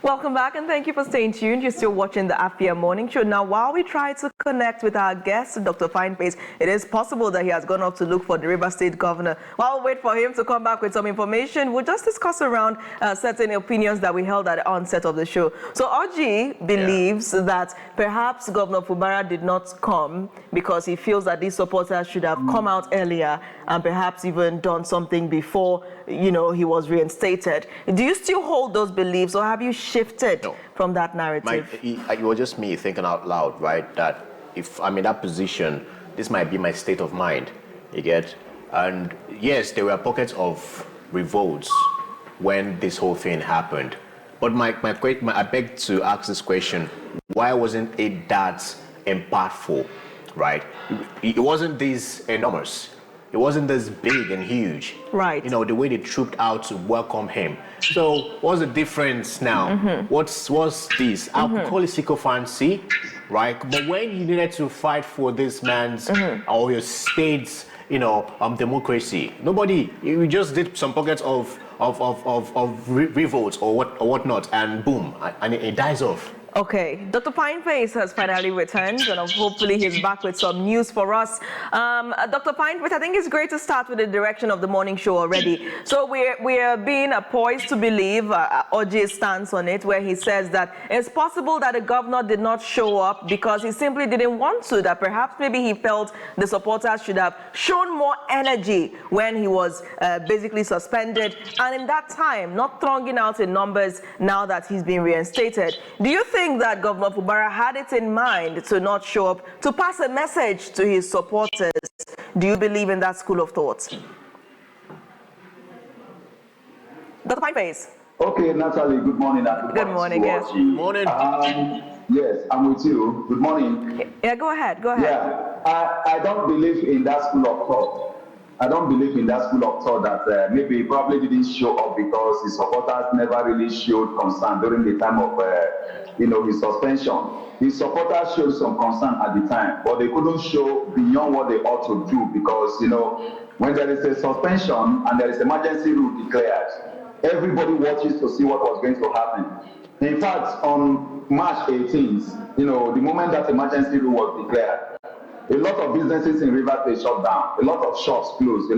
Welcome back and thank you for staying tuned. You're still watching the Afia Morning Show. Now, while we try to connect with our guest, Dr. Fyneface, it is possible that he has gone off to look for the River State Governor. While we wait for him to come back with some information, we'll just discuss around certain opinions that we held at the onset of the show. So, Oji believes that perhaps Governor Fubara did not come because he feels that these supporters should have come out earlier and perhaps even done something before, he was reinstated. Do you still hold those beliefs, or have you shifted from that narrative? It was just me thinking out loud, right? That if I'm in that position, this might be my state of mind, you get? And yes, there were pockets of revolts when this whole thing happened. But I beg to ask this question, why wasn't it that impactful, right? It wasn't this enormous. It wasn't this big and huge. Right. The way they trooped out to welcome him. So what's the difference now? What's this? I would call it sycophancy, right? But when you needed to fight for this man's or your state's, democracy, you just did some pockets of revolts or whatnot, and boom, and it dies off. Okay, Dr. Fyneface has finally returned, and hopefully he's back with some news for us. Dr. Fyneface, I think it's great to start with the direction of the morning show already. So we're being poised to believe Oji's stance on it, where he says that it's possible that the governor did not show up because he simply didn't want to, that perhaps maybe he felt the supporters should have shown more energy when he was basically suspended, and in that time, not thronging out in numbers now that he's been reinstated. Do you think that Governor Fubara had it in mind to not show up, to pass a message to his supporters? Do you believe in that school of thought? Dr. Fyneface. Okay, Natalie, good morning. Good morning, yes. Good morning. Yes, I'm with you. Good morning. Yeah, go ahead. Yeah, I don't believe in that school of thought. I don't believe in that school of thought that maybe he probably didn't show up because his supporters never really showed concern during the time of, his suspension. His supporters showed some concern at the time, but they couldn't show beyond what they ought to do because, when there is a suspension and there is emergency rule declared, everybody watches to see what was going to happen. In fact, on March 18th, the moment that emergency rule was declared, a lot of businesses in Rivers State shut down, a lot of shops closed,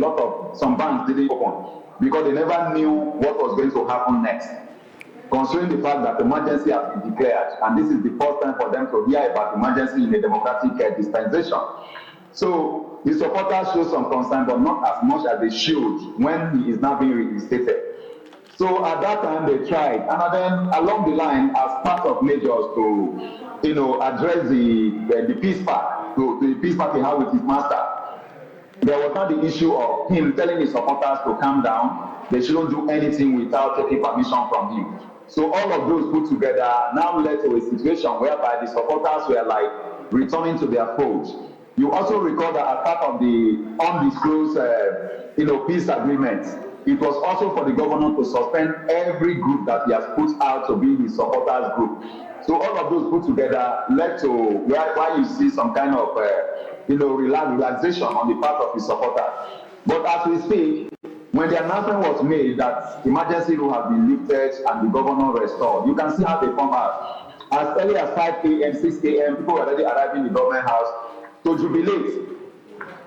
some banks didn't open because they never knew what was going to happen next. Considering the fact that emergency has been declared, and this is the first time for them to hear about emergency in a democratic dispensation. So the supporters showed some concern, but not as much as they should when he is now being reinstated. So at that time they tried, and then along the line, as part of measures to, address the peace pact, to the peace pact he had with his master, there was not the issue of him telling his supporters to calm down. They shouldn't do anything without taking permission from him. So all of those put together now led to a situation whereby the supporters were like returning to their fold. You also recall that as part of the undisclosed, peace agreement, it was also for the governor to suspend every group that he has put out to be his supporters group. So all of those put together led to why you see some kind of, relaxation on the part of his supporters. But as we speak, when the announcement was made that emergency rule has been lifted and the governor restored, you can see how they come out. As early as 5 a.m., 6 a.m., people were already arriving in the government house to jubilate.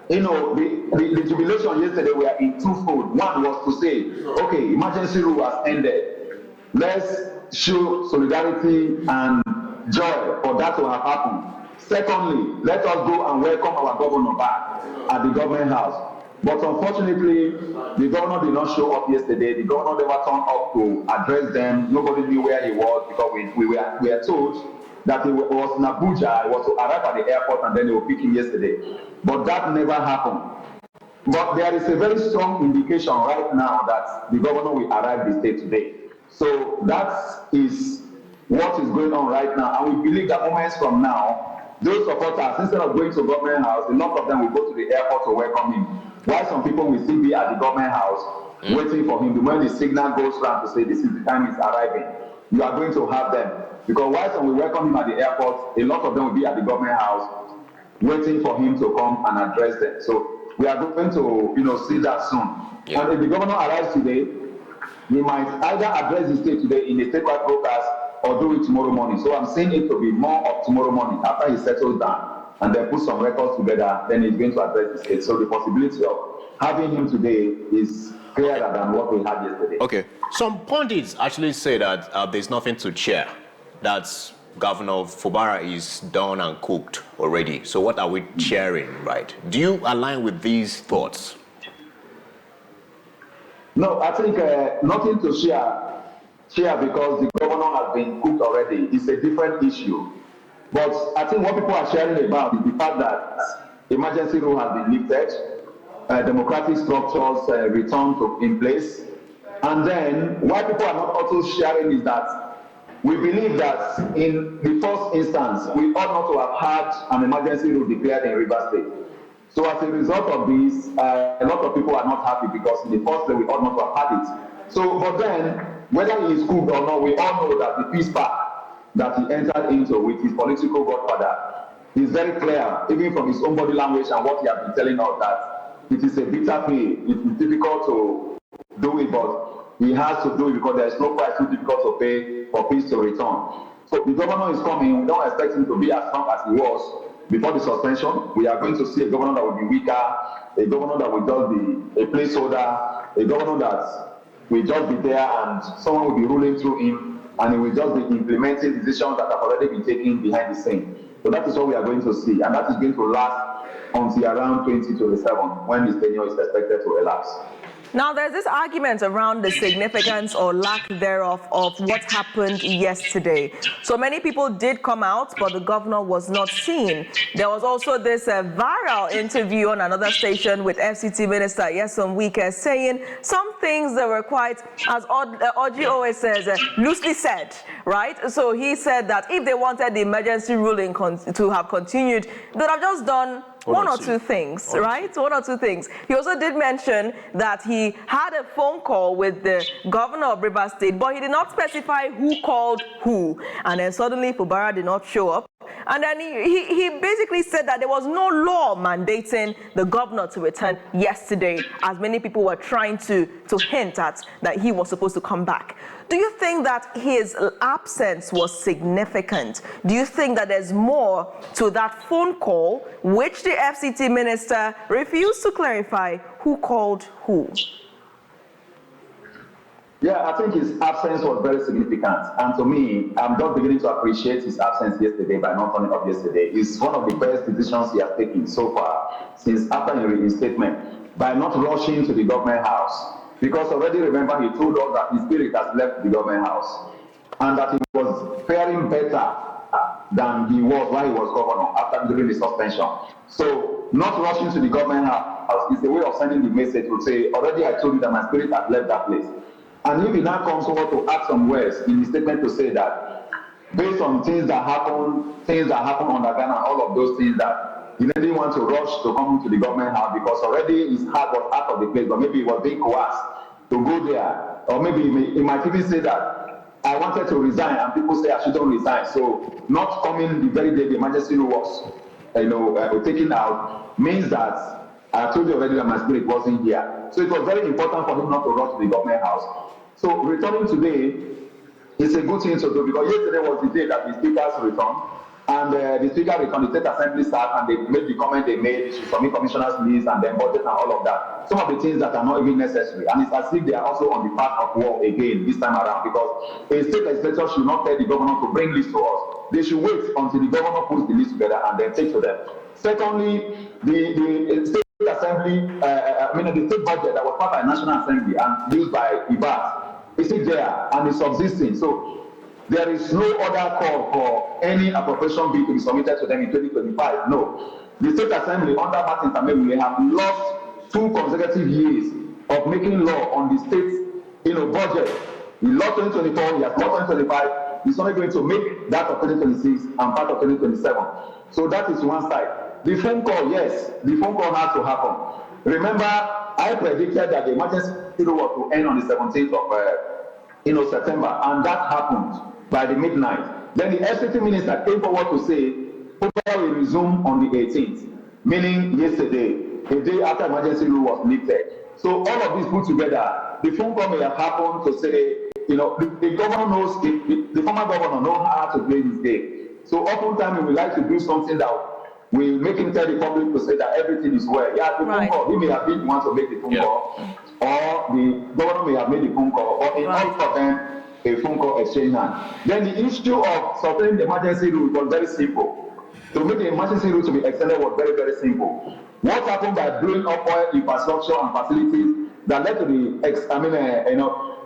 The jubilation yesterday were in twofold. One was to say, okay, emergency rule has ended. Let's show solidarity and joy for that to have happened. Secondly, let us go and welcome our governor back at the government house. But unfortunately, the governor did not show up yesterday. The governor never turned up to address them. Nobody knew where he was because we were told that he was in Abuja. He was to arrive at the airport and then they will pick him yesterday. But that never happened. But there is a very strong indication right now that the governor will arrive the state today. So that is what is going on right now. And we believe that moments from now, those supporters, instead of going to government house, a lot of them will go to the airport to welcome him. While some people will still be at the government house waiting for him. When the signal goes round to say this is the time he's arriving, you are going to have them. Because while some will welcome him at the airport, a lot of them will be at the government house waiting for him to come and address them. So we are going to see that soon. Yeah. And if the governor arrives today, he might either address the state today in the statewide broadcast or do it tomorrow morning. So I'm seeing it to be more of tomorrow morning after he settles down and then put some records together, then he's going to address this case. So the possibility of having him today is clearer than what we had yesterday. Okay. Some pundits actually say that there's nothing to cheer. That Governor Fubara is done and cooked already. So what are we cheering, right? Do you align with these thoughts? No, I think nothing to share because the governor has been cooked already. It's a different issue. But I think what people are sharing about is the fact that emergency rule has been lifted, democratic structures returned in place. And then what people are not also sharing is that we believe that in the first instance, we ought not to have had an emergency rule declared in Rivers State. So as a result of this, a lot of people are not happy because in the first place, we ought not to have had it. So, but then, whether he is cooked or not, we all know that the peace pact that he entered into with his political godfather is very clear, even from his own body language and what he has been telling us, that it is a bitter pill. It is difficult to do it, but he has to do it because there is no price too difficult to pay for peace to return. So the governor is coming. We don't expect him to be as strong as he was before the suspension. We are going to see a governor that will be weaker, a governor that will just be a placeholder, a governor that will just be there and someone will be ruling through him, and he will just be implementing decisions that have already been taken behind the scene. So that is what we are going to see, and that is going to last until around 2027, when his tenure is expected to elapse. Now, there's this argument around the significance or lack thereof of what happened yesterday. So many people did come out, but the governor was not seen. There was also this viral interview on another station with FCT Minister Nyesom Wike saying some things that were quite, as Oji always says, loosely said, right? So he said that if they wanted the emergency ruling to have continued, they would have just done one or two things, right? One or two things. He also did mention that he had a phone call with the governor of Rivers State, but he did not specify who called who. And then suddenly Fubara did not show up. And then he basically said that there was no law mandating the governor to return yesterday, as many people were trying to hint at that he was supposed to come back. Do you think that his absence was significant? Do you think that there's more to that phone call, which the FCT minister refused to clarify who called who? Yeah, I think his absence was very significant. And to me, I'm just beginning to appreciate his absence yesterday by not turning up yesterday. It's one of the best decisions he has taken so far since after his reinstatement, by not rushing to the government house. Because already remember, he told us that his spirit has left the government house and that he was faring better than he was while he was governor during the suspension. So not rushing to the government house is a way of sending the message to say, already I told you that my spirit has left that place. And if he now comes forward to add some words in the statement to say that based on things that happen on the ground and all of those things, that he didn't want to rush to come to the government house because already his heart was out of the place, but maybe he was being coerced to go there. Or maybe he might even say that I wanted to resign and people say I shouldn't resign. So not coming the very day the emergency rule was taken out means that I told you already that my spirit wasn't here. So it was very important for him not to rush to the government house. So returning today is a good thing to do because yesterday was the day that the speakers returned, and the speaker returned, the state assembly sat and they made the comment they made, to submit commissioners' list and then budget and all of that. Some of the things that are not even necessary, and it's as if they are also on the path of war again this time around, because a state legislature should not tell the governor to bring lists to us. They should wait until the governor puts the list together and then take to them. Secondly, the state assembly, the state budget that was passed by National Assembly and used by IBAS, is it there and is subsisting. So there is no other call for any appropriation bill to be submitted to them in 2025. No. The state assembly under Martin Tamemi have lost 2 consecutive years of making law on the state budget. In law 2024, he has law 2025. He's only going to make that of 2026 and part of 2027. So that is one side. The phone call, yes, the phone call has to happen. Remember, I predicted that the emergency was to end on the 17th of September, and that happened by the midnight. Then the FCT minister came forward to say, Fubara will resume on the 18th, meaning yesterday, a day after emergency rule was lifted. So all of this put together, the phone call may have happened to say, the governor knows, the former governor knows how to play this game. So oftentimes we would like to do something that will make him tell the public to say that everything is well. Yeah, the phone call, he may have been the one to make the phone call, or the governor may have made the phone call, or in all of them, a phone call exchange hand. Then the issue of suspending the emergency rule was very simple. To make the emergency rule to be extended was very, very simple. What happened by blowing up oil infrastructure and facilities that led to the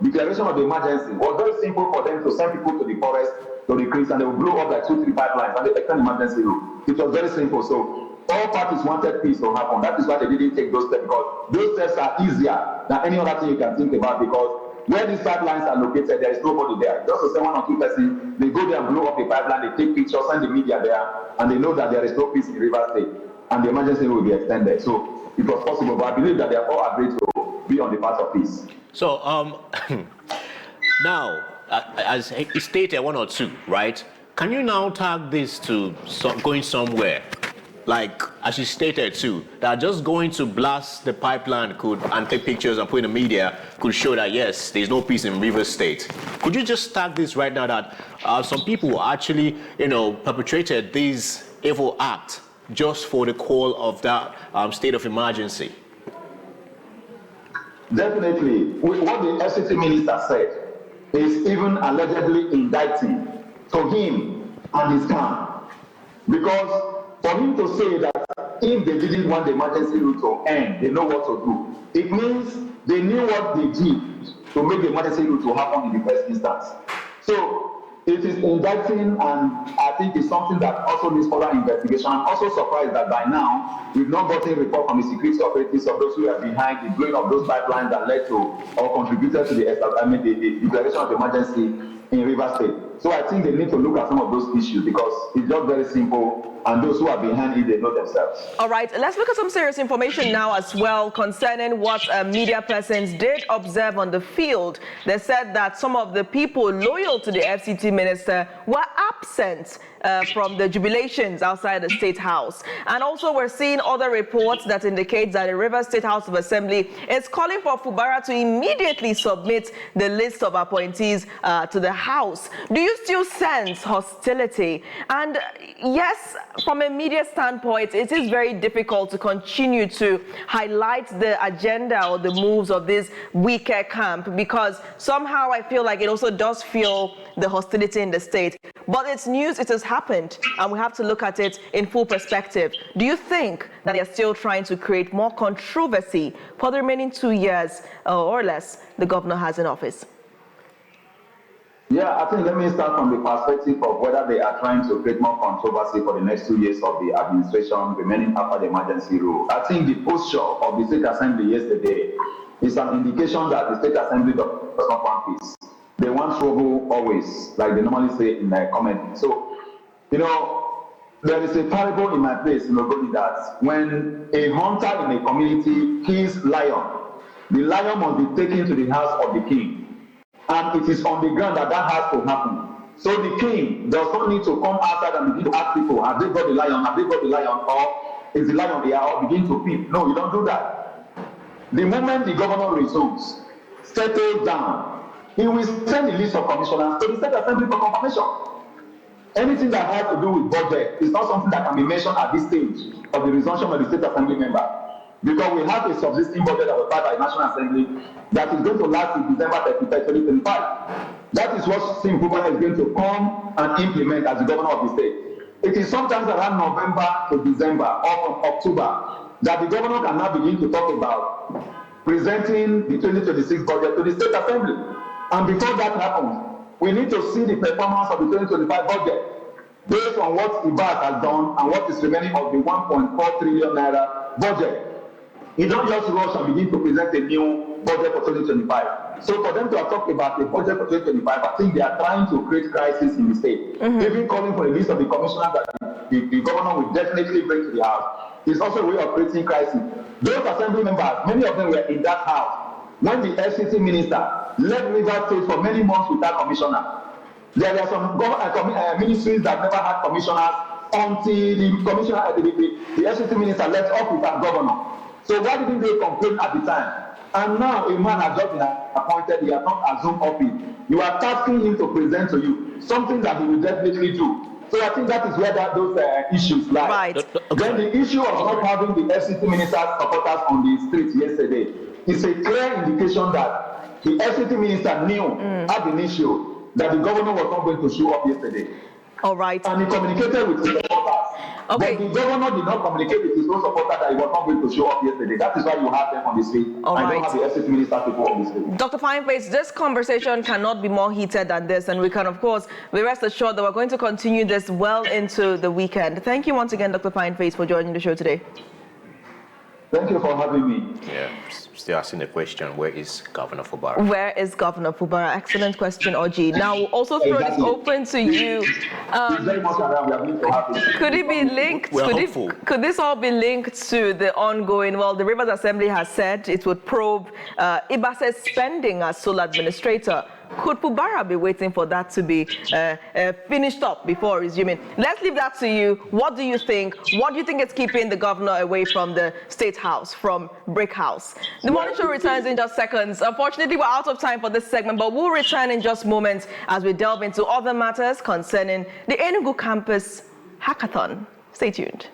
declaration of the emergency was very simple for them to send people to the forest, to the creeks, and they would blow up like 2-3 pipelines and they extend the emergency rule. It was very simple. So all parties wanted peace to happen. That is why they didn't take those steps, because those steps are easier than any other thing you can think about, because where these pipelines are located, there is nobody there. Just to say 1 or 2 persons, they go there and blow up the pipeline, they take pictures, send the media there, and they know that there is no peace in the River State, and the emergency will be extended. So it was possible, but I believe that they are all agreed to be on the path of peace. So now, as he stated 1 or 2, right? Can you now tag this to going somewhere? Like, as you stated too, that just going to blast the pipeline and take pictures and put in the media could show that, yes, there's no peace in Rivers State. Could you just tag this right now that some people actually, perpetrated this evil act just for the call of that state of emergency? Definitely. What the FCT minister said is even allegedly indicting to him and his camp. Because for him to say that if they didn't want the emergency rule to end, they know what to do, it means they knew what they did to make the emergency rule to happen in the first instance. So it is indicting, and I think it's something that also needs further investigation. I'm also surprised that by now we've not gotten a report from the security authorities of those who are behind the blowing of those pipelines that led to or contributed to the declaration of emergency in Rivers State. So I think they need to look at some of those issues, because it's just very simple, and those who are behind it, they know themselves. All right, let's look at some serious information now as well concerning what media persons did observe on the field. They said that some of the people loyal to the FCT minister were absent from the jubilations outside the State House. And also we're seeing other reports that indicate that the Rivers State House of Assembly is calling for Fubara to immediately submit the list of appointees to the House. Do you still sense hostility? And yes, from a media standpoint, it is very difficult to continue to highlight the agenda or the moves of this weaker camp, because somehow I feel like it also does feel the hostility in the state. But it's news, it has happened, and we have to look at it in full perspective. Do you think that they're still trying to create more controversy for the remaining 2 years or less the governor has in office? Yeah, I think let me start from the perspective of whether they are trying to create more controversy for the next 2 years of the administration remaining after the emergency rule. I think the posture of the State Assembly yesterday is an indication that the State Assembly does not want peace. They want trouble always, like they normally say in their comment. So, there is a parable in my place in Ogoni that when a hunter in a community kills lion, the lion must be taken to the house of the king. And it is on the ground that has to happen. So the king does not need to come outside and begin to ask people, have they got the lion, or is the lion here, or begin to peep. No, you don't do that. The moment the governor resumes, settles down, he will send the list of commissioners to the State Assembly for confirmation. Anything that has to do with budget is not something that can be mentioned at this stage of the resumption of the State Assembly member. Because we have a subsisting budget that was passed by the National Assembly that is going to last till December 31st, 2025. That is what Fubara is going to come and implement as the governor of the state. It is sometimes around November to December or from October that the governor can now begin to talk about presenting the 2026 budget to the State Assembly. And before that happens, we need to see the performance of the 2025 budget based on what YEAC has done and what is remaining of the 1.4 trillion naira budget. You don't just rush and begin to present a new budget for 2025. So for them to have talked about the budget for 2025, I think they are trying to create crisis in the state. Even calling for a list of the commissioners that the governor will definitely bring to the house is also a way of creating crisis. Those assembly members, many of them were in that house when the FCT minister led Rivers State for many months without commissioner. There were some ministries that never had commissioners until the FCT minister left off with our governor. So why didn't they complain at the time? And now a man has just been appointed, he has not assumed office. You are tasking him to present to you something that he will definitely do. So I think that is where those issues lie. Right. Then the issue of not having the FCT minister's supporters on the streets yesterday is a clear indication that the FCT minister knew ab initio that the governor was not going to show up yesterday. All right. And he communicated with his supporters. Okay. But the governor did not communicate with his own supporter that he was not going to show up yesterday. That is why you have them on the street. All I right. don't have the FCT minister people on the street. Dr. Fyneface, this conversation cannot be more heated than this, and we can, of course, be rest assured that we're going to continue this well into the weekend. Thank you once again, Dr. Fyneface, for joining the show today. Thank you for having me. Yeah, still asking the question, where is Governor Fubara? Where is Governor Fubara? Excellent question, Oji. Now, we'll also throw this open to you. Very much around. We are going to have it. Could it be linked? Could this all be linked to the ongoing? Well, the Rivers Assembly has said it would probe Ibase's spending as sole administrator. Could Fubara be waiting for that to be finished up before resuming? Let's leave that to you. What do you think? What do you think is keeping the governor away from the State House, from Brick House? The morning show returns in just seconds. Unfortunately, we're out of time for this segment, but we'll return in just moments as we delve into other matters concerning the Enugu campus hackathon. Stay tuned.